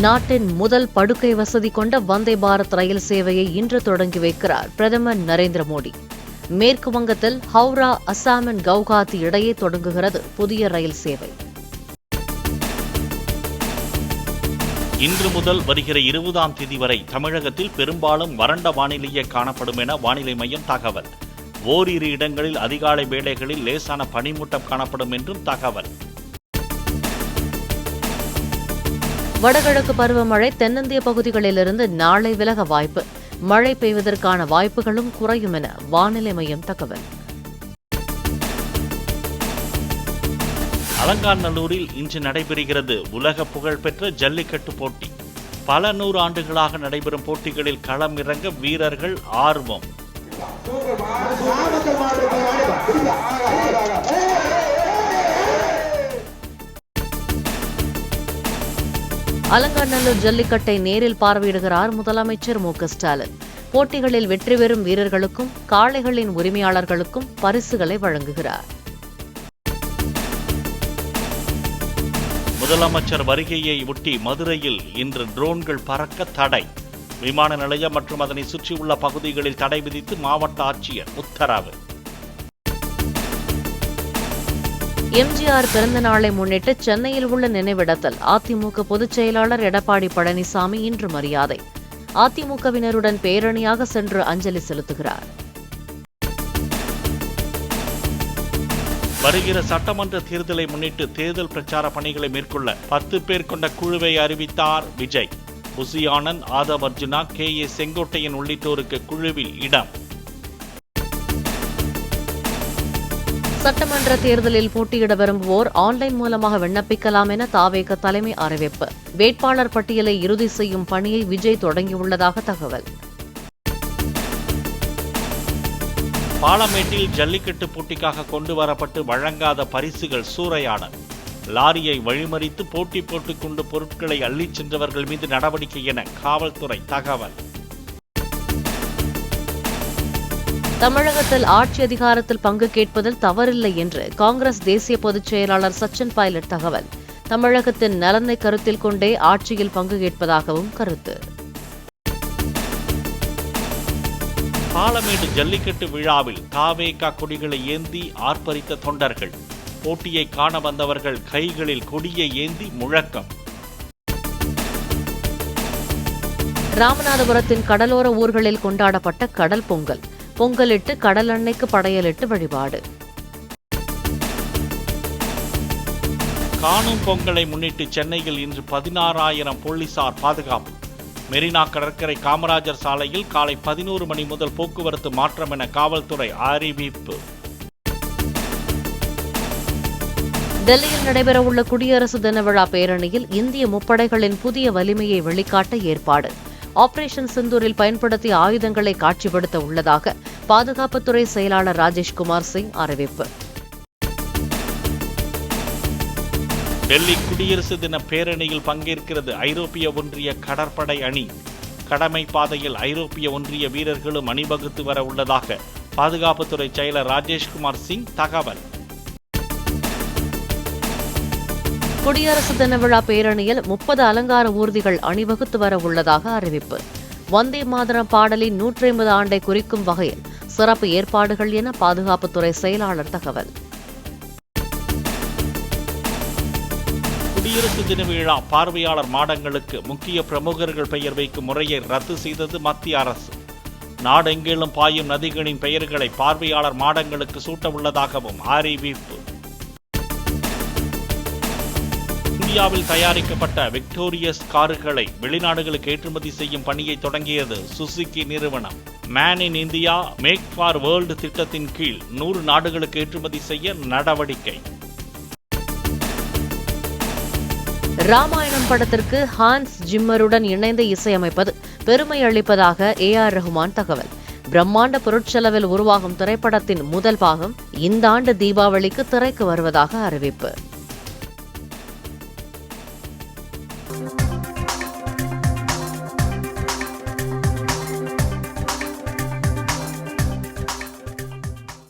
நாட்டின் முதல் படுக்கை வசதி கொண்ட வந்தே பாரத் ரயில் சேவையை இன்று தொடங்கி வைக்கிறார் பிரதமர் நரேந்திர மோடி. மேற்கு வங்கத்தில் ஹவுரா, அசாமின் கவுகாத்தி இடையே தொடங்குகிறது புதிய ரயில் சேவை. இன்று முதல் வருகிற 20ஆம் தேதி வரை தமிழகத்தில் பெரும்பாலும் வறண்ட வானிலையே காணப்படும் என வானிலை மையம் தகவல். ஓரிரு இடங்களில் அதிகாலை வேளைகளில் லேசான பனிமூட்டம் காணப்படும் என்றும் தகவல். வடகிழக்கு பருவமழை தென்னிந்திய பகுதிகளிலிருந்து நாளை விலக வாய்ப்பு. மழை பெய்வதற்கான வாய்ப்புகளும் குறையும் என வானிலை மையம் தகவல். அலங்காநல்லூரில் இன்று நடைபெறுகிறது உலக புகழ்பெற்ற ஜல்லிக்கட்டு போட்டி. பல 100 ஆண்டுகளாக நடைபெறும் போட்டிகளில் களம் இறங்க வீரர்கள் ஆர்வம். அலங்காநல்லூர் ஜல்லிக்கட்டை நேரில் பார்வையிடுகிறார் முதலமைச்சர் மு க ஸ்டாலின். போட்டிகளில் வெற்றி பெறும் வீரர்களுக்கும் காளைகளின் உரிமையாளர்களுக்கும் பரிசுகளை வழங்குகிறார். முதலமைச்சர் வருகையை ஒட்டி மதுரையில் இன்று ட்ரோன்கள் பறக்க தடை. விமான நிலையம் மற்றும் அதனை சுற்றியுள்ள பகுதிகளில் தடை விதித்து மாவட்ட ஆட்சியர் உத்தரவு. எம்ஜிஆர் பிறந்த நாளை முன்னிட்டு சென்னையில் உள்ள நினைவிடத்தில் அதிமுக பொதுச் செயலாளர் எடப்பாடி பழனிசாமி இன்று மரியாதை. அதிமுகவினருடன் பேரணியாக சென்று அஞ்சலி செலுத்துகிறார். வருகிற சட்டமன்ற தேர்தலை முன்னிட்டு தேர்தல் பிரச்சார பணிகளை மேற்கொள்ள 10 பேர் கொண்ட குழுவை அறிவித்தார் விஜய். புசி ஆனந்த், ஆதவ் அர்ஜுனா, KA செங்கோட்டையன் உள்ளிட்டோருக்கு குழுவில் இடம். சட்டமன்ற தேர்தலில் போட்டியிட விரும்புவோர் ஆன்லைன் மூலமாக விண்ணப்பிக்கலாம் என தாவேக தலைமை அறிவிப்பு. வேட்பாளர் பட்டியலை இறுதி செய்யும் பணியை விஜய் தொடங்கியுள்ளதாக தகவல். பாலமேட்டில் ஜல்லிக்கட்டு போட்டிக்காக கொண்டு வரப்பட்டு வழங்காத பரிசுகள் சூறையாடல். லாரியை வழிமறித்து போட்டி போட்டுக் கொண்டு பொருட்களை அள்ளிச் சென்றவர்கள் மீது நடவடிக்கை என காவல்துறை தகவல். தமிழகத்தில் ஆட்சி அதிகாரத்தில் பங்கு கேட்பதில் தவறில்லை என்று காங்கிரஸ் தேசிய பொதுச் செயலாளர் சச்சின் பைலட் தகவல். தமிழகத்தின் நலனை கருத்தில் கொண்டே ஆட்சியில் பங்கு கேட்பதாகவும் கருத்து. பாலமேடு ஜல்லிக்கட்டு விழாவில் தாவேகா கொடிகளை ஏந்தி ஆர்ப்பரித்த தொண்டர்கள். போட்டியை காண வந்தவர்கள் கைகளில் கொடியை ஏந்தி முழக்கம். ராமநாதபுரத்தின் கடலோர ஊர்களில் கொண்டாடப்பட்ட கடல் பொங்கல். பொங்கலிட்டு கடல் அன்னைக்கு படையலிட்டு வழிபாடு. காணும் பொங்கலை முன்னிட்டு சென்னையில் இன்று 16,000 போலீசார் பாதுகாப்பு. மெரினா கடற்கரை காமராஜர் சாலையில் காலை 11 மணி முதல் போக்குவரத்து மாற்றம் என காவல்துறை அறிவிப்பு. டெல்லியில் நடைபெறவுள்ள குடியரசு தின விழா பேரணியில் இந்திய முப்படைகளின் புதிய வலிமையை வெளிக்காட்ட ஏற்பாடு. ஆபரேஷன் சிந்தூரில் பயன்படுத்திய ஆயுதங்களை காட்சிப்படுத்த உள்ளதாக பாதுகாப்புத்துறை செயலாளர் ராஜேஷ்குமார் சிங் அறிவிப்பு. டெல்லி குடியரசு தின பேரணியில் பங்கேற்கிறது ஐரோப்பிய ஒன்றிய கடற்படை அணி. கடமை பாதையில் ஐரோப்பிய ஒன்றிய வீரர்களும் அணிவகுத்து வர உள்ளதாக பாதுகாப்புத்துறை செயலர் ராஜேஷ்குமார் சிங் தகவல். குடியரசு தின விழா பேரணியில் 30 அலங்கார ஊர்திகள் அணிவகுத்து வர உள்ளதாக அறிவிப்பு. வந்தே மாதரம் பாடலின் 150 ஆண்டை குறிக்கும் வகையில் சிறப்பு ஏற்பாடுகள் என பாதுகாப்புத்துறை செயலாளர் தகவல். குடியரசு தின விழா பார்வையாளர் மாடங்களுக்கு முக்கிய பிரமுகர்கள் பெயர் வைக்கும் முறையை ரத்து செய்தது மத்திய அரசு. நாடெங்கிலும் பாயும் நதிகளின் பெயர்களை பார்வையாளர் மாடங்களுக்கு சூட்ட உள்ளதாகவும் அறிவிப்பு. இந்தியாவில் தயாரிக்கப்பட்ட விக்டோரியஸ் கார்களை வெளிநாடுகளுக்கு ஏற்றுமதி செய்யும் பணியை தொடங்கியது சுசுகி நிறுவனம். Make in India make for world திட்டத்தின் கீழ் 100 நாடுகளுக்கு ஏற்றுமதி செய்ய நடவடிக்கை. ராமாயணம் படத்திற்கு ஹான்ஸ் ஜிம்மருடன் இணைந்து இசையமைப்பது பெருமை அளிப்பதாக AR ரஹ்மான் தகவல். பிரம்மாண்ட பொருட்செலவில் உருவாகும் திரைப்படத்தின் முதல் பாகம் இந்த ஆண்டு தீபாவளிக்கு திரைக்கு வருவதாக அறிவிப்பு.